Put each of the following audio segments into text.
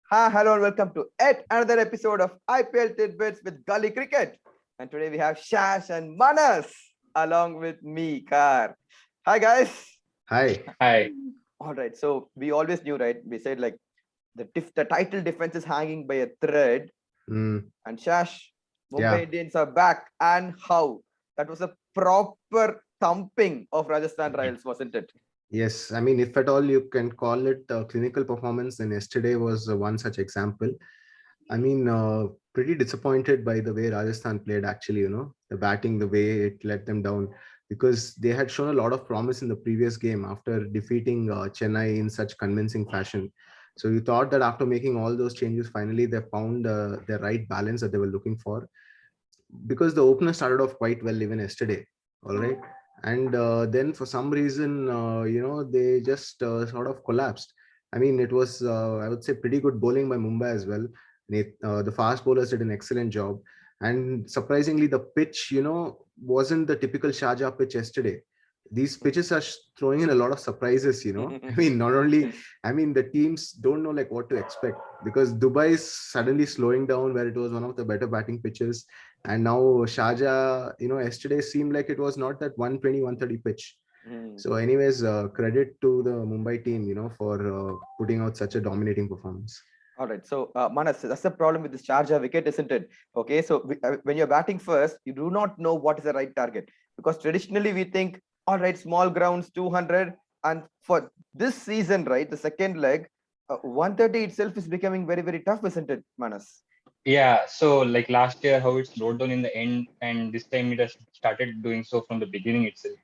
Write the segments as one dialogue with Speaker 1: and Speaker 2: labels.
Speaker 1: Hello and welcome to yet another episode of IPL Titbits with Gully Cricket. And today we have Shash and Manas along with me, Kar. Hi guys.
Speaker 2: Hi.
Speaker 3: Hi.
Speaker 1: All right, so we always knew, right? We said like the title defense is hanging by a thread.
Speaker 2: Mm,
Speaker 1: And Shash, Mumbai
Speaker 2: yeah.
Speaker 1: Indians are back. And how? That was a proper thumping of Rajasthan Royals, wasn't it?
Speaker 2: Yes. I mean, if at all you can call it a clinical performance, then yesterday was one such example. I mean, pretty disappointed by the way Rajasthan played, actually, the batting, the way it let them down, because they had shown a lot of promise in the previous game after defeating Chennai in such convincing fashion. So you thought that after making all those changes, finally they found the right balance that they were looking for, because the opener started off quite well even yesterday. All right. And then for some reason, they just sort of collapsed. I mean, it was, I would say, pretty good bowling by Mumbai as well. The fast bowlers did an excellent job. And surprisingly, the pitch, wasn't the typical Sharjah pitch yesterday. These pitches are throwing in a lot of surprises, I mean, not only, I mean, the teams don't know like what to expect, because Dubai is suddenly slowing down where it was one of the better batting pitches. And now Sharjah, yesterday seemed like it was not that 120, 130 pitch.
Speaker 1: Hmm.
Speaker 2: So, anyways, credit to the Mumbai team, for putting out such a dominating performance.
Speaker 1: All right. So, Manas, that's the problem with this Sharjah wicket, isn't it? Okay. So, when you're batting first, you do not know what is the right target, because traditionally we think, all right, small grounds, 200. And for this season, right, the second leg, 130 itself is becoming very, very tough, isn't it, Manas?
Speaker 3: Yeah, so like last year, how it slowed down in the end, and this time it has started doing so from the beginning itself.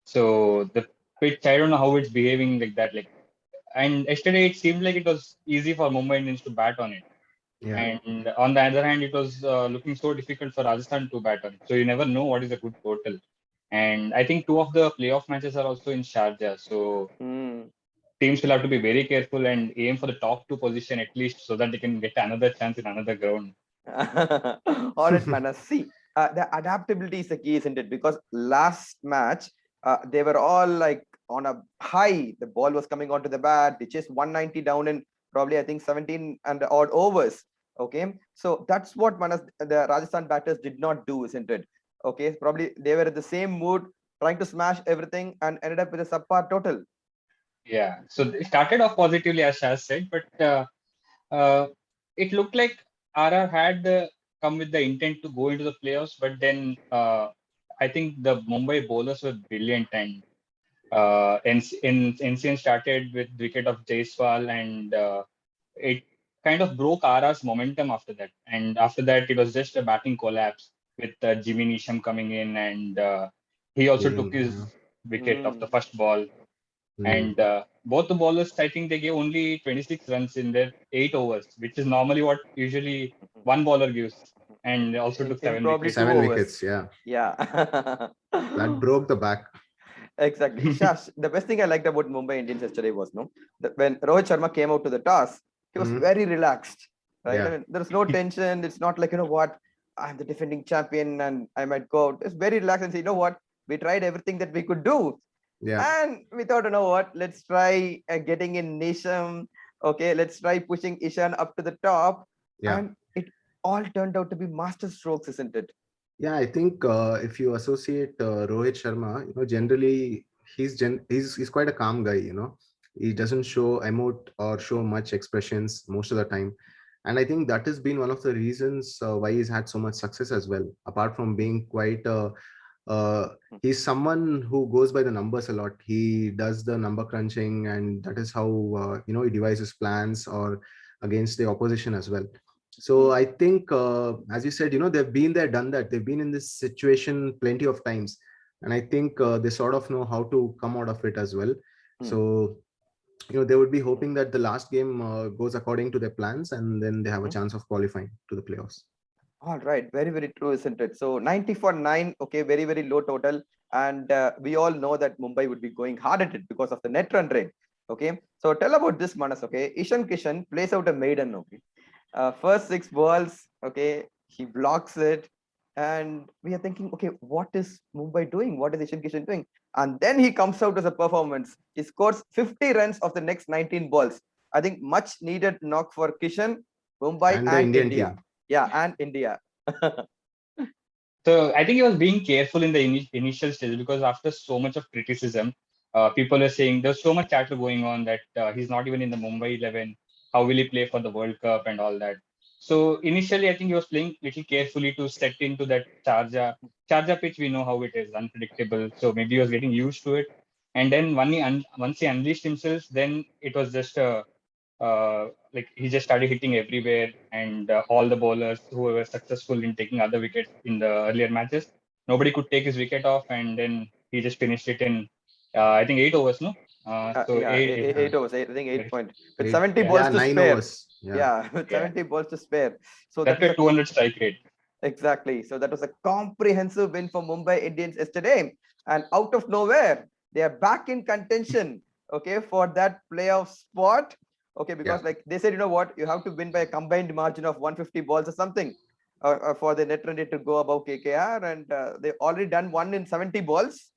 Speaker 3: So the pitch, I don't know how it's behaving like that. And yesterday it seemed like it was easy for Mumbai Indians to bat on it.
Speaker 2: Yeah.
Speaker 3: And on the other hand, it was looking so difficult for Rajasthan to bat on it. So you never know what is a good total. And I think two of the playoff matches are also in Sharjah. So
Speaker 1: Hmm.
Speaker 3: teams will have to be very careful and aim for the top two position at least so that they can get another chance in another ground.
Speaker 1: All right, Manas. See, the adaptability is the key, isn't it? Because last match, they were all like on a high. The ball was coming onto the bat. They chased 190 down in probably, I think, 17 and odd overs. Okay. So that's what Manas, the Rajasthan batters did not do, isn't it? Okay. Probably they were in the same mood, trying to smash everything and ended up with a subpar total.
Speaker 3: Yeah, so it started off positively, as Shaz said, but uh, it looked like RR had come with the intent to go into the playoffs, but then I think the Mumbai bowlers were brilliant, and NCN started with wicket of Jaiswal, and it kind of broke RR's momentum after that. And after that, it was just a batting collapse with Jimmy Neesham coming in, and he also took
Speaker 2: Playing. Yeah.
Speaker 3: his wicket of the
Speaker 1: Hmm.
Speaker 3: first ball.
Speaker 2: Mm.
Speaker 3: And both the bowlers, I think they gave only 26 runs in their 8 overs, which is normally what usually one bowler gives. And they also took
Speaker 1: In
Speaker 3: seven
Speaker 1: probably
Speaker 3: wickets.
Speaker 1: 2 overs.
Speaker 2: 7 wickets. Yeah.
Speaker 1: Yeah.
Speaker 2: That broke the back.
Speaker 1: Exactly. Shash, the best thing I liked about Mumbai Indians yesterday was no, that when Rohit Sharma came out to the toss, he was
Speaker 2: Mm.
Speaker 1: very relaxed, right? I
Speaker 2: Yeah.
Speaker 1: mean, there's no tension. It's not like, what, I'm the defending champion and I might go out. It's very relaxed and say, what, we tried everything that we could do.
Speaker 2: Yeah.
Speaker 1: And we thought, what, let's try getting in Nisham. Okay, let's try pushing Ishan up to the top.
Speaker 2: Yeah.
Speaker 1: And it all turned out to be master strokes, isn't it?
Speaker 2: Yeah, I think if you associate Rohit Sharma, generally he's quite a calm guy. He doesn't show emote or show much expressions most of the time, and I think that has been one of the reasons why he's had so much success as well. Apart from being quite, uh, he's someone who goes by the numbers a lot. He does the number crunching, and that is how he devises plans or against the opposition as well. So I think, as you said, they've been there, done that. They've been in this situation plenty of times, and I think they sort of know how to come out of it as well.
Speaker 1: Hmm.
Speaker 2: So they would be hoping that the last game goes according to their plans, and then they have a chance of qualifying to the playoffs.
Speaker 1: All right, very, very true, isn't it? So 90 for 9, okay, very, very low total. And we all know that Mumbai would be going hard at it because of the net run rate. Okay, so tell about this, Manas. Okay, Ishan Kishan plays out a maiden. Okay, first six balls, okay, he blocks it. And we are thinking, okay, what is Mumbai doing? What is Ishan Kishan doing? And then he comes out as a performance. He scores 50 runs of the next 19 balls. I think much needed knock for Kishan, Mumbai
Speaker 2: And the
Speaker 1: and
Speaker 2: Indian
Speaker 1: India.
Speaker 2: team.
Speaker 1: Yeah, and India.
Speaker 3: So I think he was being careful in the initial stage because after so much of criticism, people were saying there's so much chatter going on that he's not even in the Mumbai 11. How will he play for the World Cup and all that? So initially, I think he was playing little carefully to set into that Sharjah pitch. We know how it is, unpredictable. So maybe he was getting used to it. And then once he unleashed himself, then it was just like he just started hitting everywhere, and all the bowlers who were successful in taking other wickets in the earlier matches, nobody could take his wicket off, and then he just finished it in I think 8 overs, no? So
Speaker 1: Yeah,
Speaker 3: eight,
Speaker 2: Yeah.
Speaker 1: 8 overs. I think 8 point with
Speaker 2: Eight,
Speaker 1: 70
Speaker 3: yeah,
Speaker 1: balls
Speaker 2: yeah,
Speaker 1: to
Speaker 2: 9 overs.
Speaker 1: spare.
Speaker 2: Yeah.
Speaker 1: Yeah, with
Speaker 3: yeah,
Speaker 1: 70 balls to spare. So that
Speaker 3: that's
Speaker 1: was
Speaker 3: a 200 strike rate.
Speaker 1: exactly. So that was a comprehensive win for Mumbai Indians yesterday. And out of nowhere, they are back in contention, okay, for that playoff spot. Okay, because
Speaker 2: Yeah.
Speaker 1: like they said, you know what, you have to win by a combined margin of 150 balls or something for the net run rate to go above KKR. And they've already done one in 70 balls.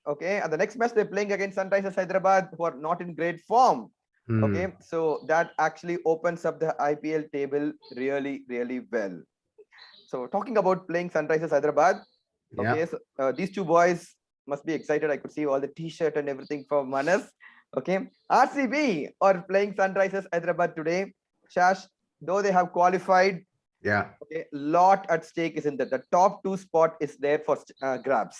Speaker 1: Okay, and the next match they're playing against Sunrisers Hyderabad, who are not in great form.
Speaker 2: Hmm.
Speaker 1: Okay, so that actually opens up the IPL table really, really well. So talking about playing Sunrisers Hyderabad,
Speaker 2: Yeah.
Speaker 1: okay, so these two boys must be excited. I could see all the T-shirt and everything for Manas. Okay, RCB are playing Sunrisers Hyderabad today. Shash, though they have qualified,
Speaker 2: Yeah.
Speaker 1: okay, lot at stake is in that. The top two spot is there for grabs.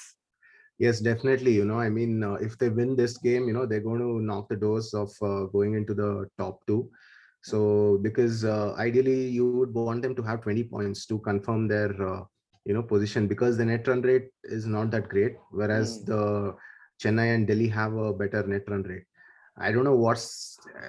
Speaker 2: Yes, definitely. I mean, if they win this game, they're going to knock the doors of going into the top two. So, because ideally you would want them to have 20 points to confirm their, position, because the net run rate is not that great, whereas
Speaker 1: Hmm.
Speaker 2: the Chennai and Delhi have a better net run rate. I don't know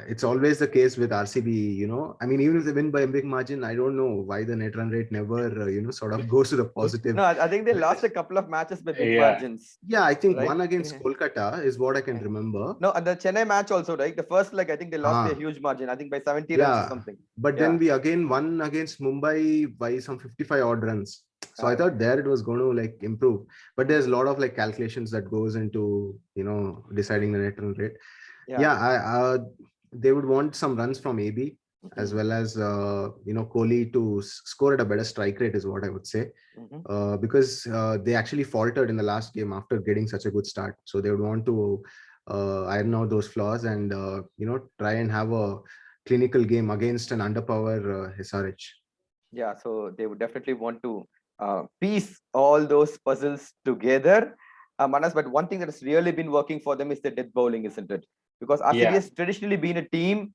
Speaker 2: it's always the case with RCB. I mean, even if they win by a big margin, I don't know why the net run rate never, sort of goes to the positive.
Speaker 1: No, I think they lost a couple of matches by big
Speaker 3: Yeah,
Speaker 1: margins,
Speaker 2: Yeah, I think
Speaker 1: right?
Speaker 2: one against Kolkata is what I can remember.
Speaker 1: No, and the Chennai match also, right? The first leg, I think they lost by a
Speaker 2: Ah,
Speaker 1: huge margin. I think by 70 runs or
Speaker 2: yeah.
Speaker 1: something.
Speaker 2: But then
Speaker 1: Yeah.
Speaker 2: we again won against Mumbai by some 55 odd runs. So I thought there it was going to like improve. But there's a lot of like calculations that goes into, deciding the net run rate.
Speaker 1: Yeah.
Speaker 2: Yeah, they would want some runs from AB as well as, Kohli to score at a better strike rate is what I would say. Because they actually faltered in the last game after getting such a good start. So they would want to iron out those flaws and try and have a clinical game against an underpower SRH.
Speaker 1: Yeah. So they would definitely want to piece all those puzzles together. Manas, but one thing that has really been working for them is the death bowling, isn't it? Because RCB
Speaker 3: yeah.
Speaker 1: has traditionally been a team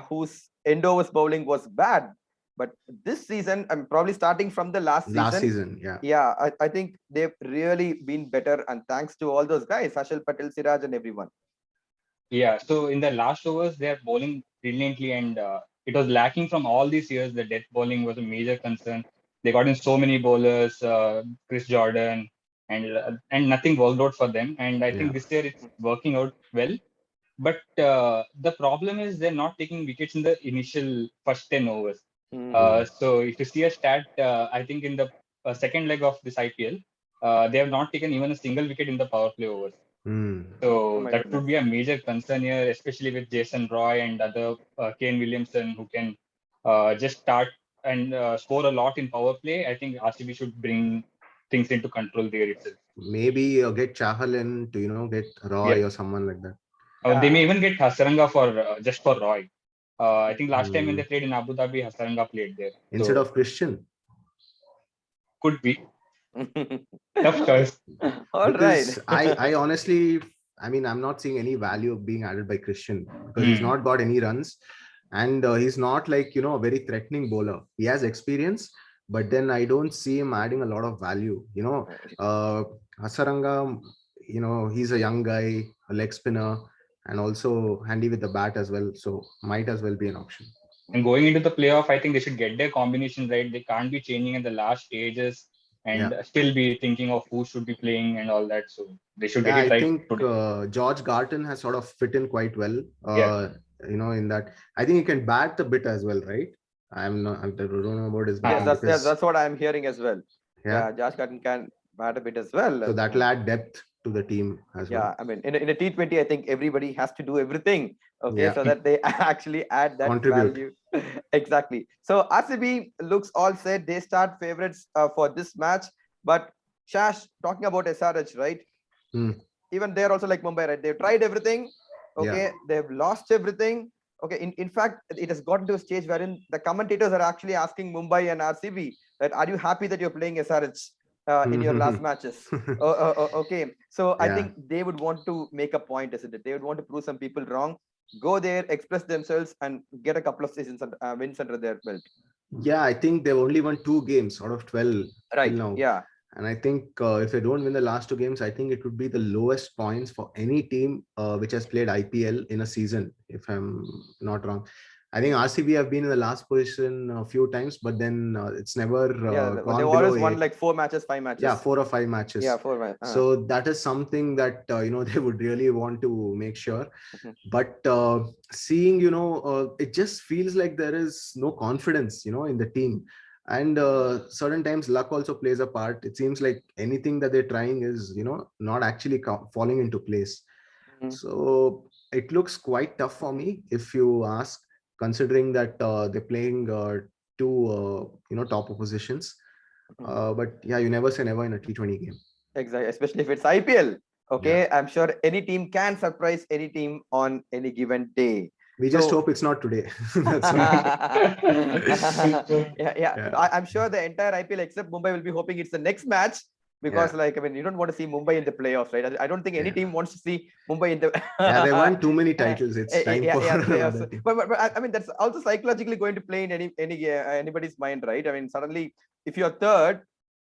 Speaker 1: whose end overs bowling was bad. But this season, I'm probably starting from the last
Speaker 2: Last
Speaker 1: season.
Speaker 2: season, yeah.
Speaker 1: Yeah, I think they've really been better. And thanks to all those guys, Hashal Patel, Siraj, and everyone.
Speaker 3: Yeah, so in the last overs, they are bowling brilliantly, and it was lacking from all these years. The death bowling was a major concern. They got in so many bowlers, Chris Jordan, and nothing worked out for them. And I
Speaker 2: Yeah.
Speaker 3: think this year it's working out well. But the problem is they're not taking wickets in the initial first 10 overs.
Speaker 1: Hmm.
Speaker 3: So if you see a stat, I think in the second leg of this IPL, they have not taken even a single wicket in the power play overs.
Speaker 2: Hmm.
Speaker 1: Oh
Speaker 3: So
Speaker 1: my
Speaker 3: that
Speaker 1: goodness.
Speaker 3: would be a major concern here, especially with Jason Roy and other Kane Williamson who can just start and score a lot in power play. I think RCB should bring things into control there itself.
Speaker 2: Maybe get Chahal in to, get
Speaker 3: Yeah,
Speaker 2: Roy or someone like that.
Speaker 3: they may
Speaker 1: Yeah.
Speaker 3: even get Hasaranga for just for Roy. I think last time when
Speaker 2: Hmm.
Speaker 3: they played in Abu Dhabi, Hasaranga played there.
Speaker 2: Instead
Speaker 3: So
Speaker 2: of Christian.
Speaker 3: could be tough choice.
Speaker 1: All right.
Speaker 2: Because I honestly, I mean, I'm not seeing any value of being added by Christian because he's
Speaker 3: Hmm.
Speaker 2: not got any runs, and he's not like a very threatening bowler. He has experience, but then I don't see him adding a lot of value. Uh, Hasaranga, he's a young guy, a leg spinner, and also handy with the bat as well. So might as well be an option.
Speaker 3: And going into the playoff, I think they should get their combination right. They can't be changing in the last stages
Speaker 2: Yeah.
Speaker 3: and still be thinking of who should be playing and all that. So they should get
Speaker 2: Yeah,
Speaker 3: it
Speaker 2: I
Speaker 3: right
Speaker 2: think
Speaker 3: today.
Speaker 2: George Garton has sort of fit in quite well.
Speaker 3: Yeah.
Speaker 2: In that, I think he can bat a bit as well, right? I don't know about his
Speaker 1: Yes,
Speaker 2: batting
Speaker 3: Uh,
Speaker 2: because
Speaker 1: that's what I'm hearing as well.
Speaker 2: yeah,
Speaker 1: Yeah, Josh Cotton can bat a bit as well.
Speaker 2: so that'll add depth to the team as well.
Speaker 1: Yeah, I mean, in a T20, I think everybody has to do everything, okay,
Speaker 2: Yeah.
Speaker 1: so that they actually add that
Speaker 2: Contribute.
Speaker 1: value. Exactly. So RCB looks all set. They start favorites for this match. But Shash, talking about SRH, right?
Speaker 2: Hmm.
Speaker 1: Even they're also like Mumbai, right? They've tried everything,
Speaker 2: Yeah.
Speaker 1: okay? They've lost everything. Okay, in fact, it has gotten to a stage wherein the commentators are actually asking Mumbai and RCB that, are you happy that you're playing SRH in your last matches? Okay, so I
Speaker 2: Yeah.
Speaker 1: think they would want to make a point, isn't it? They would want to prove some people wrong, go there, express themselves, and get a couple of seasons wins under their belt.
Speaker 2: Yeah, I think they've only won 2 games out of 12 till
Speaker 1: Right?
Speaker 2: now.
Speaker 1: Yeah.
Speaker 2: And I think if they don't win the last 2 games, I think it would be the lowest points for any team which has played IPL in a season, if I'm not wrong. I think RCB have been in the last position a few times, but then it's never
Speaker 1: Yeah, they
Speaker 2: gone
Speaker 1: always
Speaker 2: below
Speaker 1: won
Speaker 2: 8.
Speaker 1: like 4 matches, 5 matches.
Speaker 2: Yeah, 4 or 5 matches.
Speaker 1: Yeah, 4 matches.
Speaker 2: So that is something that they would really want to make sure. But seeing it just feels like there is no confidence in the team, and certain times luck also plays a part. It seems like anything that they're trying is not actually falling into place. So it looks quite tough for me, if you ask, considering that they're playing two top oppositions. But yeah, you never say never in a T20 game.
Speaker 1: Exactly, especially if it's IPL. Okay,
Speaker 2: Yeah.
Speaker 1: I'm sure any team can surprise any team on any given day.
Speaker 2: We just hope it's not today. That's all.
Speaker 1: Yeah.
Speaker 2: Yeah.
Speaker 1: I'm sure the entire IPL except Mumbai will be hoping it's the next match, because
Speaker 2: Yeah.
Speaker 1: you don't want to see Mumbai in the playoffs, right? I don't think any
Speaker 2: Yeah.
Speaker 1: team wants to see Mumbai in the.
Speaker 2: Yeah, they won too many titles. It's time for
Speaker 1: playoffs.
Speaker 2: another team.
Speaker 1: But I mean, that's also psychologically going to play in anybody's mind, right? I mean, suddenly if you're third,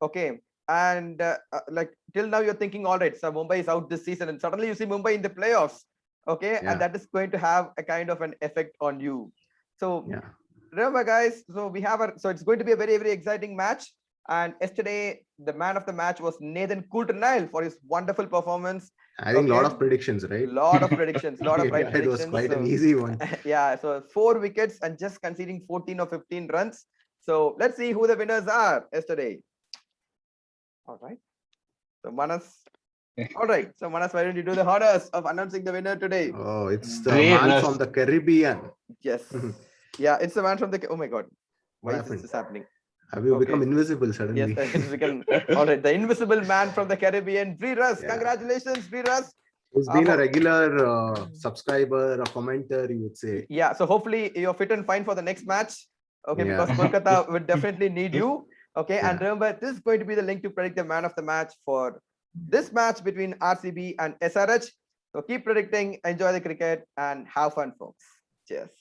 Speaker 1: okay, and like till now you're thinking, all right, so Mumbai is out this season, and suddenly you see Mumbai in the playoffs, okay,
Speaker 2: Yeah.
Speaker 1: and that is going to have a kind of an effect on you. So
Speaker 2: Yeah.
Speaker 1: remember, guys, so it's going to be a very, very exciting match. And yesterday the man of the match was Nathan Coulter-Nile for his wonderful performance.
Speaker 2: I think a lot
Speaker 1: Okay.
Speaker 2: of predictions, right?
Speaker 1: Lot of predictions, lot of right
Speaker 2: Yeah, it
Speaker 1: predictions.
Speaker 2: was quite an easy one.
Speaker 1: Yeah, so 4 wickets and just conceding 14 or 15 runs. So let's see who the winners are yesterday. All right. So Manas. All right. So Manas, why don't you do the honors of announcing the winner today?
Speaker 2: Oh, it's the
Speaker 3: Great,
Speaker 2: man
Speaker 3: Russ.
Speaker 2: from the Caribbean.
Speaker 1: Yes. Yeah, it's the man from the. Oh my God.
Speaker 2: What
Speaker 1: Why
Speaker 2: happened?
Speaker 1: is this happening?
Speaker 2: Have you
Speaker 1: Okay.
Speaker 2: become invisible suddenly?
Speaker 1: Yes, it's become. All right. The invisible man from the Caribbean, Bree Russ.
Speaker 2: Yeah.
Speaker 1: Congratulations, Bree Russ.
Speaker 2: Who's been a regular subscriber, a commenter, you would say.
Speaker 1: Yeah. So hopefully you're fit and fine for the next match. Okay,
Speaker 2: Yeah.
Speaker 1: because Kolkata will definitely need you. Okay,
Speaker 2: Yeah.
Speaker 1: and remember, this is going to be the link to predict the man of the match for this match between RCB and SRH. So keep predicting, enjoy the cricket, and have fun, folks. Cheers.